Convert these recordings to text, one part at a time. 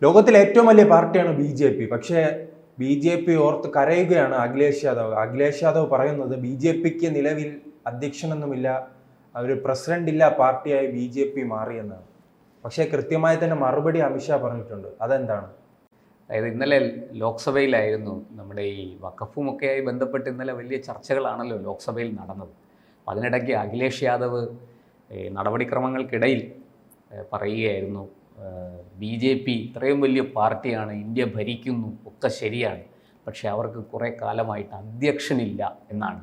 ലോകത്തിലെ ഏറ്റവും വലിയ പാർട്ടിയാണ് ബി ജെ പി. പക്ഷേ ബി ജെ പി ഓർത്ത് കരയുകയാണ് അഖിലേഷ് യാദവ്. അഖിലേഷ് യാദവ് പറയുന്നത് ബി ജെ പിക്ക് നിലവിൽ അധ്യക്ഷനൊന്നുമില്ല, ഒരു പ്രസിഡന്റ് ഇല്ല, പാർട്ടിയായി ബി ജെ പി മാറിയെന്നാണ്. പക്ഷേ കൃത്യമായി തന്നെ മറുപടി അമിത്ഷാ പറഞ്ഞിട്ടുണ്ട്. അതെന്താണ്? അതായത് ഇന്നലെ ലോക്സഭയിലായിരുന്നു നമ്മുടെ ഈ വഖഫുമൊക്കെയായി ബന്ധപ്പെട്ട് ഇന്നലെ വലിയ ചർച്ചകളാണല്ലോ ലോക്സഭയിൽ നടന്നത്. അപ്പം അതിനിടയ്ക്ക് അഖിലേഷ് യാദവ് നടപടിക്രമങ്ങൾക്കിടയിൽ പറയുകയായിരുന്നു, ബി ജെ പി ഇത്രയും വലിയ പാർട്ടിയാണ്, ഇന്ത്യ ഭരിക്കുന്നു, ഒക്കെ ശരിയാണ്, പക്ഷേ അവർക്ക് കുറേ കാലമായിട്ട് അധ്യക്ഷനില്ല എന്നാണ്.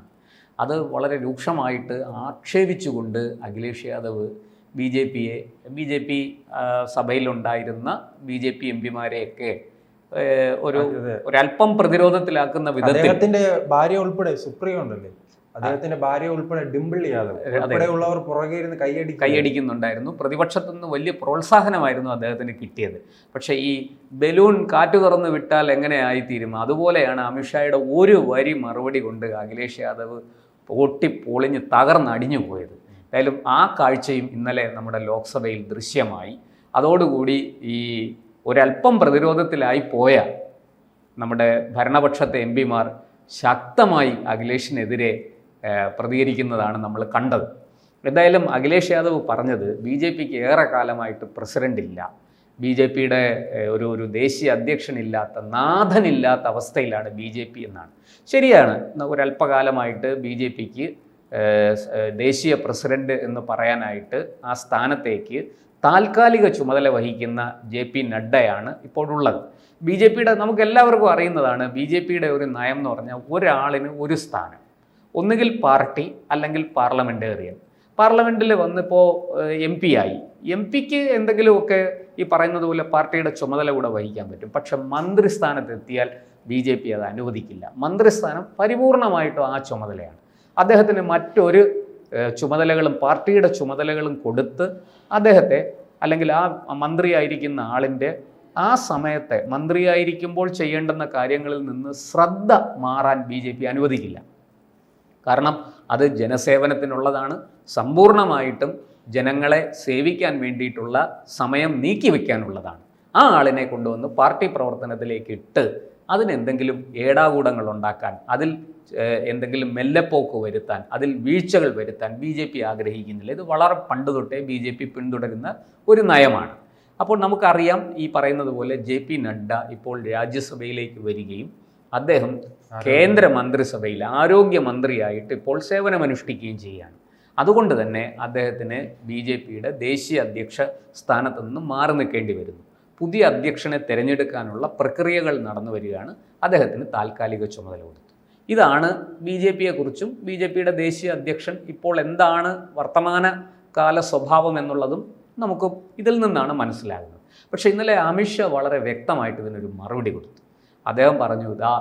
അത് വളരെ രൂക്ഷമായിട്ട് ആക്ഷേപിച്ചുകൊണ്ട് Akhilesh Yadav B J P സഭയിലുണ്ടായിരുന്ന ബി ജെ പി എം പിമാരെയൊക്കെ ഒരല്പം പ്രതിരോധത്തിലാക്കുന്ന വിധത്തിൽ അദ്ദേഹത്തിന്റെ ഭാര്യ ഉൾപ്പെടെ സുപ്രിയ ഉണ്ടല്ലേ, അദ്ദേഹത്തിന്റെ ഭാര്യ ഉൾപ്പെടെ ഡിംപിൾ യാദവ് ഉൾപ്പെടെയുള്ളവർ പുറകെ ഇരുന്ന് കൈയടിക്കുന്നുണ്ടായിരുന്നു. പ്രതിപക്ഷത്തുനിന്ന് വലിയ പ്രോത്സാഹനമായിരുന്നു അദ്ദേഹത്തിന് കിട്ടിയത്. പക്ഷേ ഈ ബലൂൺ കാറ്റു തുറന്ന് വിട്ടാൽ എങ്ങനെ ആയിത്തീരും, അതുപോലെയാണ് അമിത്ഷായുടെ ഒരു വരി മറുപടി കൊണ്ട് അഖിലേഷ് യാദവ് പൊട്ടിപ്പൊളിഞ്ഞ് തകർന്നടിഞ്ഞു പോയത്. എന്തായാലും ആ കാഴ്ചയും ഇന്നലെ നമ്മുടെ ലോക്സഭയിൽ ദൃശ്യമായി. അതോടുകൂടി ഈ ഒരല്പം പ്രതിരോധത്തിലായി പോയ നമ്മുടെ ഭരണപക്ഷത്തെ എം പിമാർ ശക്തമായി അഖിലേഷിനെതിരെ പ്രതികരിക്കുന്നതാണ് നമ്മൾ കണ്ടത്. എന്തായാലും അഖിലേഷ് യാദവ് പറഞ്ഞത് ബി ജെ പിക്ക് ഏറെ കാലമായിട്ട് പ്രസിഡന്റ് ഇല്ല, ബി ജെ പിയുടെ ഒരു ദേശീയ അധ്യക്ഷനില്ലാത്ത, നാഥനില്ലാത്ത അവസ്ഥയിലാണ് ബി ജെ പി എന്നാണ്. ശരിയാണ്, ഒരല്പകാലമായിട്ട് ബി ജെ പിക്ക് ദേശീയ പ്രസിഡന്റ് എന്ന് പറയാനായിട്ട് ആ സ്ഥാനത്തേക്ക് താൽക്കാലിക ചുമതല വഹിക്കുന്ന ജെ പി നഡ്ഡയാണ് ഇപ്പോഴുള്ളത്. ബി ജെ പിയുടെ നമുക്കെല്ലാവർക്കും അറിയുന്നതാണ് ബി ജെ പിയുടെ ഒരു നയം എന്ന് പറഞ്ഞാൽ ഒരാളിന് ഒരു സ്ഥാനം, ഒന്നുകിൽ പാർട്ടി അല്ലെങ്കിൽ പാർലമെൻറ്റേറിയൻ. പാർലമെൻറ്റിൽ വന്നിപ്പോൾ എം പി ആയി, എം പിക്ക് എന്തെങ്കിലുമൊക്കെ ഈ പറയുന്നത് പോലെ പാർട്ടിയുടെ ചുമതല കൂടെ വഹിക്കാൻ പറ്റും. പക്ഷെ മന്ത്രിസ്ഥാനത്തെത്തിയാൽ ബി ജെ പി അത് അനുവദിക്കില്ല. മന്ത്രിസ്ഥാനം പരിപൂർണമായിട്ടും ആ ചുമതലയാണ്. അദ്ദേഹത്തിന് മറ്റൊരു ചുമതലകളും പാർട്ടിയുടെ ചുമതലകളും കൊടുത്ത് അദ്ദേഹത്തെ, അല്ലെങ്കിൽ ആ മന്ത്രിയായിരിക്കുന്ന ആളിൻ്റെ ആ സമയത്തെ മന്ത്രിയായിരിക്കുമ്പോൾ ചെയ്യേണ്ടുന്ന കാര്യങ്ങളിൽ നിന്ന് ശ്രദ്ധ മാറാൻ ബി ജെ പി അനുവദിക്കില്ല. കാരണം അത് ജനസേവനത്തിനുള്ളതാണ്, സമ്പൂർണ്ണമായിട്ടും ജനങ്ങളെ സേവിക്കാൻ വേണ്ടിയിട്ടുള്ള സമയം നീക്കിവെക്കാനുള്ളതാണ്. ആ ആളിനെ കൊണ്ടുവന്ന് പാർട്ടി പ്രവർത്തനത്തിലേക്ക് ഇട്ട് അതിനെന്തെങ്കിലും ഏടാകൂടങ്ങൾ ഉണ്ടാക്കാൻ, അതിൽ എന്തെങ്കിലും മെല്ലെപ്പോക്ക് വരുത്താൻ, അതിൽ വീഴ്ചകൾ വരുത്താൻ ബി ജെ പി ആഗ്രഹിക്കുന്നില്ല. ഇത് വളരെ പണ്ട് തൊട്ടേ ബി ജെ പി പിന്തുടരുന്ന ഒരു നയമാണ്. അപ്പോൾ നമുക്കറിയാം, ഈ പറയുന്നത് പോലെ ജെ പി നഡ്ഡ ഇപ്പോൾ രാജ്യസഭയിലേക്ക് വരികയും അദ്ദേഹം കേന്ദ്ര മന്ത്രിസഭയിൽ ആരോഗ്യമന്ത്രിയായിട്ട് ഇപ്പോൾ സേവനമനുഷ്ഠിക്കുകയും ചെയ്യുകയാണ്. അതുകൊണ്ട് തന്നെ അദ്ദേഹത്തിന് ബി ജെ പിയുടെ ദേശീയ അധ്യക്ഷ സ്ഥാനത്ത് നിന്ന് മാറി നിൽക്കേണ്ടി വരുന്നു. പുതിയ അധ്യക്ഷനെ തിരഞ്ഞെടുക്കാനുള്ള പ്രക്രിയകൾ നടന്നു വരികയാണ്. അദ്ദേഹത്തിന് താൽക്കാലിക ചുമതല കൊടുത്തു. ഇതാണ് ബി ജെ പിയെക്കുറിച്ചും ബി ജെ പിയുടെ ദേശീയ അധ്യക്ഷൻ ഇപ്പോൾ എന്താണ് വർത്തമാനകാല സ്വഭാവം എന്നുള്ളതും നമുക്ക് ഇതിൽ നിന്നാണ് മനസ്സിലാകുന്നത്. പക്ഷേ ഇന്നലെ അമിത്ഷാ വളരെ വ്യക്തമായിട്ട് ഇതിനൊരു മറുപടി കൊടുത്തു. അദ്ദേഹം പറഞ്ഞു, ഇതാ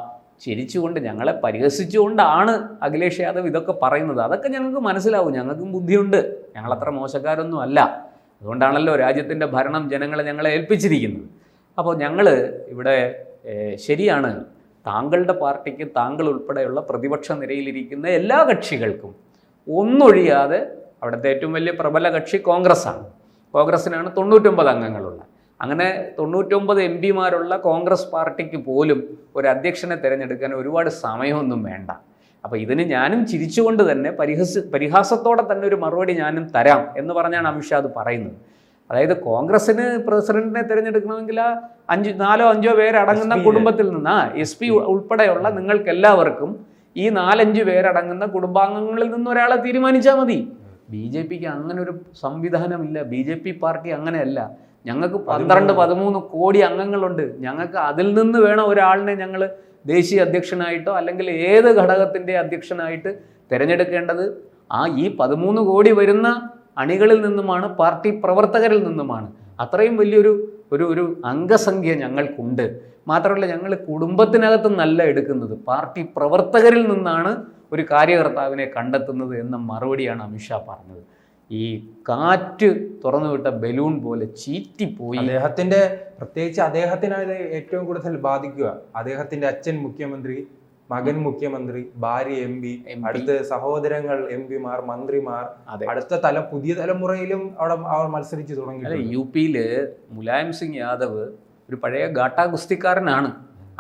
ചിരിച്ചുകൊണ്ട് ഞങ്ങളെ പരിഹസിച്ചുകൊണ്ടാണ് അഖിലേഷ് യാദവ് ഇതൊക്കെ പറയുന്നത്. അതൊക്കെ ഞങ്ങൾക്ക് മനസ്സിലാവും, ഞങ്ങൾക്കും ബുദ്ധിയുണ്ട്, ഞങ്ങളത്ര മോശക്കാരൊന്നും അല്ല, അതുകൊണ്ടാണല്ലോ രാജ്യത്തിൻ്റെ ഭരണം ഞങ്ങളെ ഏൽപ്പിച്ചിരിക്കുന്നത്. അപ്പോൾ ഞങ്ങൾ ഇവിടെ ശരിയാണ്, താങ്കളുടെ പാർട്ടിക്ക്, താങ്കൾ ഉൾപ്പെടെയുള്ള പ്രതിപക്ഷ നിരയിലിരിക്കുന്ന എല്ലാ കക്ഷികൾക്കും ഒന്നൊഴിയാതെ, അവിടുത്തെ ഏറ്റവും വലിയ പ്രബല കക്ഷി കോൺഗ്രസ്സാണ്, കോൺഗ്രസ്സിനാണ് 99 അംഗങ്ങളുള്ള, അങ്ങനെ 99 എം പിമാരുള്ള കോൺഗ്രസ് പാർട്ടിക്ക് പോലും ഒരു അധ്യക്ഷനെ തിരഞ്ഞെടുക്കാൻ ഒരുപാട് സമയമൊന്നും വേണ്ട. അപ്പോൾ ഇതിന് ഞാനും ചിരിച്ചുകൊണ്ട് തന്നെ പരിഹാസത്തോടെ തന്നെ ഒരു മറുപടി ഞാനും തരാം എന്ന് പറഞ്ഞാണ് അമിത്ഷാ അത് പറയുന്നത്. അതായത് കോൺഗ്രസ്സിന് പ്രസിഡന്റിനെ തിരഞ്ഞെടുക്കണമെങ്കിൽ 4 or 5 പേരടങ്ങുന്ന കുടുംബത്തിൽ നിന്ന്, എസ് പി ഉൾപ്പെടെയുള്ള നിങ്ങൾക്ക് എല്ലാവർക്കും ഈ 4-5 പേരടങ്ങുന്ന കുടുംബാംഗങ്ങളിൽ നിന്ന് ഒരാളെ തീരുമാനിച്ചാൽ മതി. ബി ജെ പിക്ക് അങ്ങനെ ഒരു സംവിധാനമില്ല. ബി ജെ പി പാർട്ടി അങ്ങനെയല്ല. ഞങ്ങൾക്ക് 12-13 കോടി അംഗങ്ങളുണ്ട്. ഞങ്ങൾക്ക് അതിൽ നിന്ന് വേണം ഒരാളിനെ ഞങ്ങൾ ദേശീയ അധ്യക്ഷനായിട്ടോ അല്ലെങ്കിൽ ഏത് ഘടകത്തിൻ്റെ അധ്യക്ഷനായിട്ട് തിരഞ്ഞെടുക്കേണ്ടത്. ഈ 13 കോടി വരുന്ന അണികളിൽ നിന്നുമാണ്, പാർട്ടി പ്രവർത്തകരിൽ നിന്നുമാണ്. അത്രയും വലിയൊരു അംഗസംഖ്യ ഞങ്ങൾക്കുണ്ട്. മാത്രമല്ല, ഞങ്ങൾ കുടുംബത്തിനകത്ത് നല്ല എടുക്കുന്നത്, പാർട്ടി പ്രവർത്തകരിൽ നിന്നാണ് ഒരു കാര്യകർത്താവിനെ കണ്ടെത്തുന്നത് എന്ന മറുപടിയാണ് അമിത്ഷാ പറഞ്ഞത്. ഈ കാറ്റ് തുറന്നുവിട്ട ബലൂൺ പോലെ ചീറ്റിപ്പോയി. പ്രത്യേകിച്ച് അദ്ദേഹത്തിനാണ് ഏറ്റവും കൂടുതൽ ബാധിക്കുക. അദ്ദേഹത്തിന്റെ അച്ഛൻ മുഖ്യമന്ത്രി, മകൻ മുഖ്യമന്ത്രി, ഭാര്യ എം പി, അടുത്ത സഹോദരങ്ങൾ എം പിമാർ, മന്ത്രിമാർ, അടുത്ത പുതിയ തലമുറയിലും അവർ മത്സരിച്ചു തുടങ്ങി. യു പിയില് മുലായം സിംഗ് യാദവ് ഒരു പഴയ ഗാട്ടാ ഗുസ്തിക്കാരനാണ്.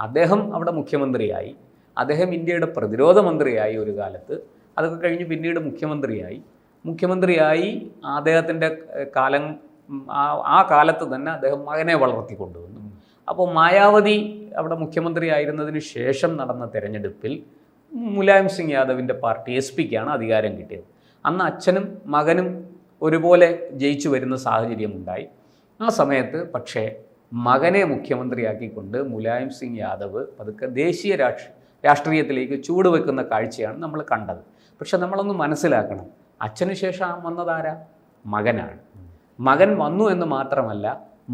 അദ്ദേഹം അവിടെ മുഖ്യമന്ത്രിയായി, അദ്ദേഹം ഇന്ത്യയുടെ പ്രതിരോധ മന്ത്രിയായി ഒരു കാലത്ത്. അതൊക്കെ കഴിഞ്ഞ് പിന്നീട് മുഖ്യമന്ത്രിയായി അദ്ദേഹത്തിൻ്റെ കാലം ആ കാലത്ത് തന്നെ അദ്ദേഹം മകനെ വളർത്തിക്കൊണ്ടുവന്നു. അപ്പോൾ മായാവതി അവിടെ മുഖ്യമന്ത്രി ആയിരുന്നതിന് ശേഷം നടന്ന തെരഞ്ഞെടുപ്പിൽ മുലായം സിംഗ് യാദവിൻ്റെ പാർട്ടി SP-ക്കാണ് അധികാരം കിട്ടിയത്. അന്ന് അച്ഛനും മകനും ഒരുപോലെ ജയിച്ചു വരുന്ന സാഹചര്യമുണ്ടായി. ആ സമയത്ത് പക്ഷേ മകനെ മുഖ്യമന്ത്രിയാക്കിക്കൊണ്ട് മുലായം സിംഗ് യാദവ് പതുക്കെ ദേശീയ രാഷ്ട്രീയത്തിലേക്ക് ചൂടുവെക്കുന്ന കാഴ്ചയാണ് നമ്മൾ കണ്ടത്. പക്ഷെ നമ്മളൊന്ന് മനസ്സിലാക്കണം, അച്ഛന് ശേഷം വന്നതാരാ? മകനാണ്. മകൻ വന്നു എന്ന് മാത്രമല്ല,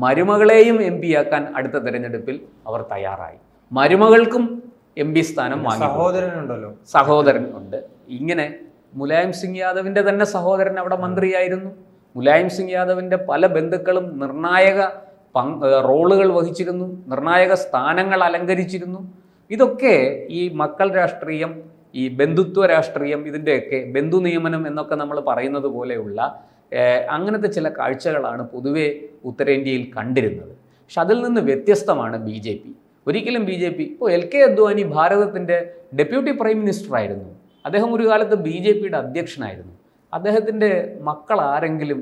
മരുമകളെയും MP ആക്കാൻ അടുത്ത തെരഞ്ഞെടുപ്പിൽ അവർ തയ്യാറായി. മരുമകൾക്കും MP സ്ഥാനം വാങ്ങി. സഹോദരൻ ഉണ്ട്. ഇങ്ങനെ മുലായം സിംഗ് യാദവിൻ്റെ തന്നെ സഹോദരൻ അവിടെ മന്ത്രിയായിരുന്നു. മുലായം സിംഗ് യാദവിൻ്റെ പല ബന്ധുക്കളും നിർണായക റോളുകൾ വഹിച്ചിരുന്നു, നിർണായക സ്ഥാനങ്ങൾ അലങ്കരിച്ചിരുന്നു. ഇതൊക്കെ ഈ മക്കൾ രാഷ്ട്രീയം, ഈ ബന്ധുത്വ രാഷ്ട്രീയം, ഇതിൻ്റെയൊക്കെ ബന്ധു നിയമനം എന്നൊക്കെ നമ്മൾ പറയുന്നത് പോലെയുള്ള അങ്ങനത്തെ ചില കാഴ്ചകളാണ് പൊതുവെ ഉത്തരേന്ത്യയിൽ കണ്ടിരുന്നത്. പക്ഷെ അതിൽ നിന്ന് വ്യത്യസ്തമാണ് BJP. ഒരിക്കലും BJP ഇപ്പോൾ LK അദ്വാനി ഭാരതത്തിൻ്റെ ഡെപ്യൂട്ടി പ്രൈം മിനിസ്റ്റർ ആയിരുന്നു. അദ്ദേഹം ഒരു കാലത്ത് BJPയുടെ അധ്യക്ഷനായിരുന്നു. അദ്ദേഹത്തിൻ്റെ മക്കൾ ആരെങ്കിലും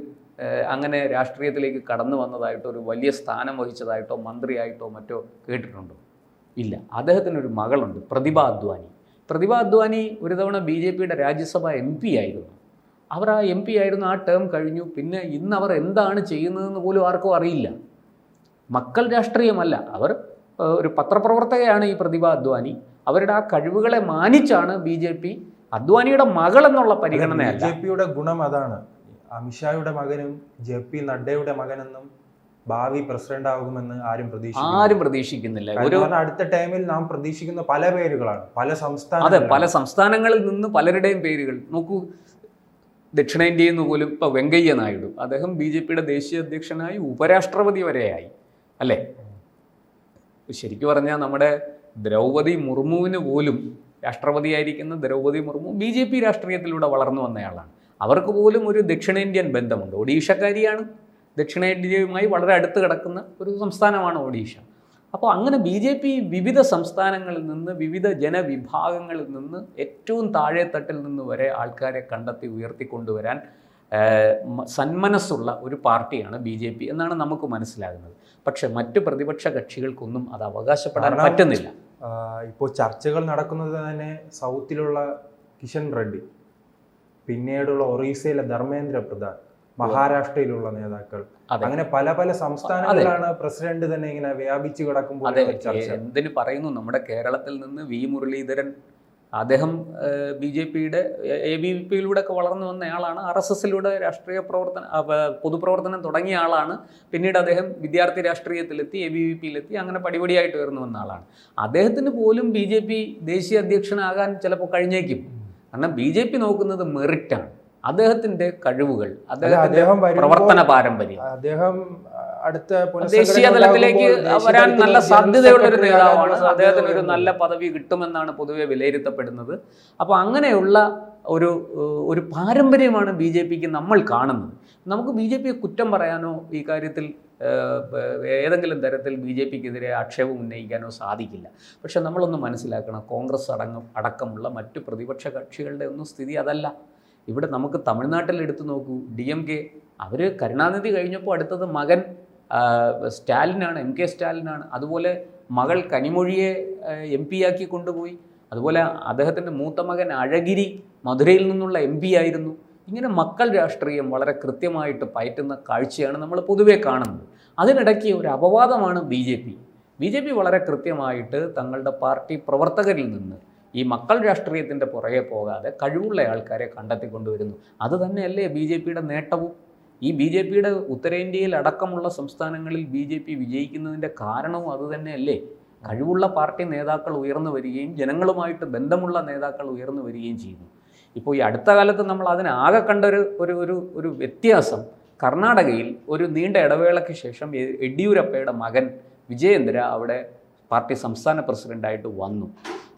അങ്ങനെ രാഷ്ട്രീയത്തിലേക്ക് കടന്നു വന്നതായിട്ടോ ഒരു വലിയ സ്ഥാനം വഹിച്ചതായിട്ടോ മന്ത്രിയായിട്ടോ മറ്റോ കേട്ടിട്ടുണ്ടോ? ഇല്ല. അദ്ദേഹത്തിനൊരു മകളുണ്ട്, പ്രതിഭ അദ്വാനി. പ്രതിഭ അദ്വാനി ഒരു തവണ BJPയുടെ രാജ്യസഭ MP ആയിരുന്നു. അവർ ആ MP ആയിരുന്നു, ആ ടേം കഴിഞ്ഞു. പിന്നെ ഇന്ന് അവർ എന്താണ് ചെയ്യുന്നതെന്ന് പോലും ആർക്കും അറിയില്ല. മക്കൾ രാഷ്ട്രീയമല്ല, അവർ ഒരു പത്രപ്രവർത്തകയാണ് ഈ പ്രതിഭ അദ്വാനി. അവരുടെ ആ കഴിവുകളെ മാനിച്ചാണ് BJP അദ്വാനിയുടെ മകൾ എന്നുള്ള പരിഗണനയല്ല. BJPയുടെ ഗുണം അതാണ്. അമിത്ഷായുടെ മകനും JP നഡ്ഡയുടെ മകനെന്നും ഭാവി പ്രസിഡന്റ് ആകുമെന്ന് ആരും പ്രതീക്ഷിക്കുന്നില്ല. അടുത്ത ടൈമിൽ നാം പ്രതീക്ഷിക്കുന്ന പല പേരുകളാണ്, പല സംസ്ഥാനങ്ങളിൽ നിന്ന് പലരുടെയും പേരുകൾ നോക്കൂ. ദക്ഷിണേന്ത്യയിൽ നിന്ന് പോലും ഇപ്പോൾ വെങ്കയ്യ നായിഡു, അദ്ദേഹം BJPയുടെ ദേശീയ അധ്യക്ഷനായി ഉപരാഷ്ട്രപതി വരെയായി, അല്ലേ? ശരിക്കും പറഞ്ഞാൽ നമ്മുടെ ദ്രൗപദി മുർമുവിന് പോലും, രാഷ്ട്രപതിയായിരിക്കുന്ന ദ്രൗപദി മുർമു BJP രാഷ്ട്രീയത്തിലൂടെ വളർന്നു വന്നയാളാണ്. അവർക്ക് പോലും ഒരു ദക്ഷിണേന്ത്യൻ ബന്ധമുണ്ട്. ഒഡീഷക്കാരിയാണ്. ദക്ഷിണേന്ത്യയുമായി വളരെ അടുത്ത് കിടക്കുന്ന ഒരു സംസ്ഥാനമാണ് ഒഡീഷ. അപ്പോൾ അങ്ങനെ BJP വിവിധ സംസ്ഥാനങ്ങളിൽ നിന്ന്, വിവിധ ജനവിഭാഗങ്ങളിൽ നിന്ന്, ഏറ്റവും താഴെത്തട്ടിൽ നിന്ന് വരെ ആൾക്കാരെ കണ്ടെത്തി ഉയർത്തിക്കൊണ്ടുവരാൻ സന്മനസ്സുള്ള ഒരു പാർട്ടിയാണ് BJP എന്നാണ് നമുക്ക് മനസ്സിലാകുന്നത്. പക്ഷെ മറ്റ് പ്രതിപക്ഷ കക്ഷികൾക്കൊന്നും അത് അവകാശപ്പെടാൻ പറ്റുന്നില്ല. ഇപ്പോൾ ചർച്ചകൾ നടക്കുന്നത് തന്നെ സൗത്തിലുള്ള കിഷൻ റെഡ്ഡി, പിന്നീടുള്ള ഒറീസയിലെ ധർമ്മേന്ദ്ര പ്രധാൻ, മഹാരാഷ്ട്രയിലുള്ള നേതാക്കൾ, അങ്ങനെ പല പല സംസ്ഥാനങ്ങളിലാണ് പ്രസിഡന്റ് തന്നെ ഇങ്ങനെ വ്യാപിച്ചു കിടക്കുമ്പോൾ. എന്തിനു പറയുന്നു, നമ്മുടെ കേരളത്തിൽ നിന്ന് V മുരളീധരൻ, അദ്ദേഹം BJPയുടെ ABVP-യിലൂടെ ഒക്കെ വളർന്നു വന്നയാളാണ്. RSSലൂടെ രാഷ്ട്രീയ പൊതുപ്രവർത്തനം തുടങ്ങിയ ആളാണ്. പിന്നീട് അദ്ദേഹം വിദ്യാർത്ഥി രാഷ്ട്രീയത്തിലെത്തി, ABVP-യിലെത്തി, അങ്ങനെ പടിപടിയായിട്ട് ഉയർന്നു വന്ന ആളാണ്. അദ്ദേഹത്തിന് പോലും BJP ദേശീയ അധ്യക്ഷനാകാൻ ചിലപ്പോൾ കഴിഞ്ഞേക്കും. കാരണം BJP നോക്കുന്നത് മെറിറ്റാണ്, അദ്ദേഹത്തിന്റെ കഴിവുകൾ, അദ്ദേഹത്തിന്റെ പ്രവർത്തന പാരമ്പര്യം. അദ്ദേഹം അടുത്ത ദേശീയ തലത്തിലേക്ക് വരാൻ നല്ല സാധ്യതയുള്ള ഒരു നേതാവാണ്. അദ്ദേഹത്തിന് ഒരു നല്ല പദവി കിട്ടുമെന്നാണ് പൊതുവെ വിലയിരുത്തപ്പെടുന്നത്. അപ്പോൾ അങ്ങനെയുള്ള ഒരു പാരമ്പര്യമാണ് BJPക്ക് നമ്മൾ കാണുന്നത്. നമുക്ക് BJPയെ കുറ്റം പറയാനോ ഈ കാര്യത്തിൽ ഏതെങ്കിലും തരത്തിൽ BJPക്കെതിരെ ആക്ഷേപം ഉന്നയിക്കാനോ സാധിക്കില്ല. പക്ഷെ നമ്മളൊന്ന് മനസ്സിലാക്കണം, കോൺഗ്രസ് അടക്കമുള്ള മറ്റു പ്രതിപക്ഷ കക്ഷികളുടെ ഒന്നും സ്ഥിതി അതല്ല. ഇവിടെ നമുക്ക് തമിഴ്നാട്ടിൽ എടുത്തു നോക്കൂ, DMK, അവർ കരുണാനിധി കഴിഞ്ഞപ്പോൾ അടുത്തത് മകൻ സ്റ്റാലിനാണ്, MK സ്റ്റാലിനാണ്. അതുപോലെ മകൾ കനിമൊഴിയെ MP ആക്കി കൊണ്ടുപോയി. അതുപോലെ അദ്ദേഹത്തിൻ്റെ മൂത്ത മകൻ അഴഗിരി മധുരയിൽ നിന്നുള്ള MP ആയിരുന്നു. ഇങ്ങനെ മക്കൾ രാഷ്ട്രീയം വളരെ കൃത്യമായിട്ട് പയറ്റുന്ന കാഴ്ചയാണ് നമ്മൾ പൊതുവെ കാണുന്നത്. അതിനിടയ്ക്ക് ഒരു അപവാദമാണ് BJP വളരെ കൃത്യമായിട്ട് തങ്ങളുടെ പാർട്ടി പ്രവർത്തകരിൽ നിന്ന് ഈ മക്കൾ രാഷ്ട്രീയത്തിൻ്റെ പുറകെ പോകാതെ കഴിവുള്ള ആൾക്കാരെ കണ്ടെത്തിക്കൊണ്ടുവരുന്നു. അതുതന്നെയല്ലേ BJPയുടെ നേട്ടവും? ഈ BJPയുടെ ഉത്തരേന്ത്യയിൽ അടക്കമുള്ള സംസ്ഥാനങ്ങളിൽ BJP വിജയിക്കുന്നതിൻ്റെ കാരണവും അതുതന്നെയല്ലേ? കഴിവുള്ള പാർട്ടി നേതാക്കൾ ഉയർന്നു വരികയും ജനങ്ങളുമായിട്ട് ബന്ധമുള്ള നേതാക്കൾ ഉയർന്നു വരികയും ചെയ്യുന്നു. ഇപ്പോൾ ഈ അടുത്ത കാലത്ത് നമ്മൾ അതിനാകെ കണ്ട ഒരു വ്യത്യാസം, കർണാടകയിൽ ഒരു നീണ്ട ഇടവേളയ്ക്ക് ശേഷം യെഡ്യൂരപ്പയുടെ മകൻ വിജയേന്ദ്ര അവിടെ പാർട്ടി സംസ്ഥാന പ്രസിഡൻ്റായിട്ട് വന്നു.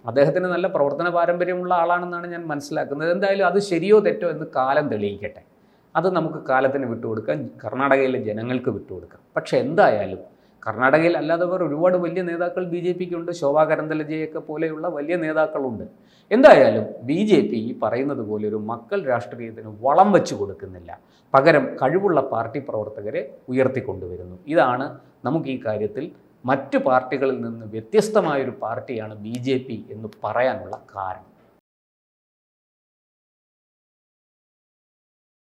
അദ്ദേഹത്തിന് നല്ല പ്രവർത്തന പാരമ്പര്യമുള്ള ആളാണെന്നാണ് ഞാൻ മനസ്സിലാക്കുന്നത്. എന്തായാലും അത് ശരിയോ തെറ്റോ എന്ന് കാലം തെളിയിക്കട്ടെ. അത് നമുക്ക് കാലത്തിന് വിട്ടുകൊടുക്കാം, കർണാടകയിലെ ജനങ്ങൾക്ക് വിട്ടുകൊടുക്കാം. പക്ഷേ എന്തായാലും കർണാടകയിൽ അല്ലാതെ വേറെ ഒരുപാട് വലിയ നേതാക്കൾ ബി ജെ പിക്ക് ഉണ്ട്. ശോഭാ കരന്തലജെയൊക്കെ പോലെയുള്ള വലിയ നേതാക്കളുണ്ട്. എന്തായാലും ബി ജെ പി ഈ പറയുന്നത് പോലെ ഒരു മക്കൾ രാഷ്ട്രീയത്തിന് വളം വെച്ച് കൊടുക്കുന്നില്ല, പകരം കഴിവുള്ള പാർട്ടി പ്രവർത്തകരെ ഉയർത്തിക്കൊണ്ടുവരുന്നു. ഇതാണ് നമുക്ക് ഈ കാര്യത്തിൽ മറ്റു പാർട്ടികളിൽ നിന്ന് വ്യത്യസ്തമായൊരു പാർട്ടിയാണ് ബി ജെ പി എന്ന് പറയാനുള്ള കാരണം.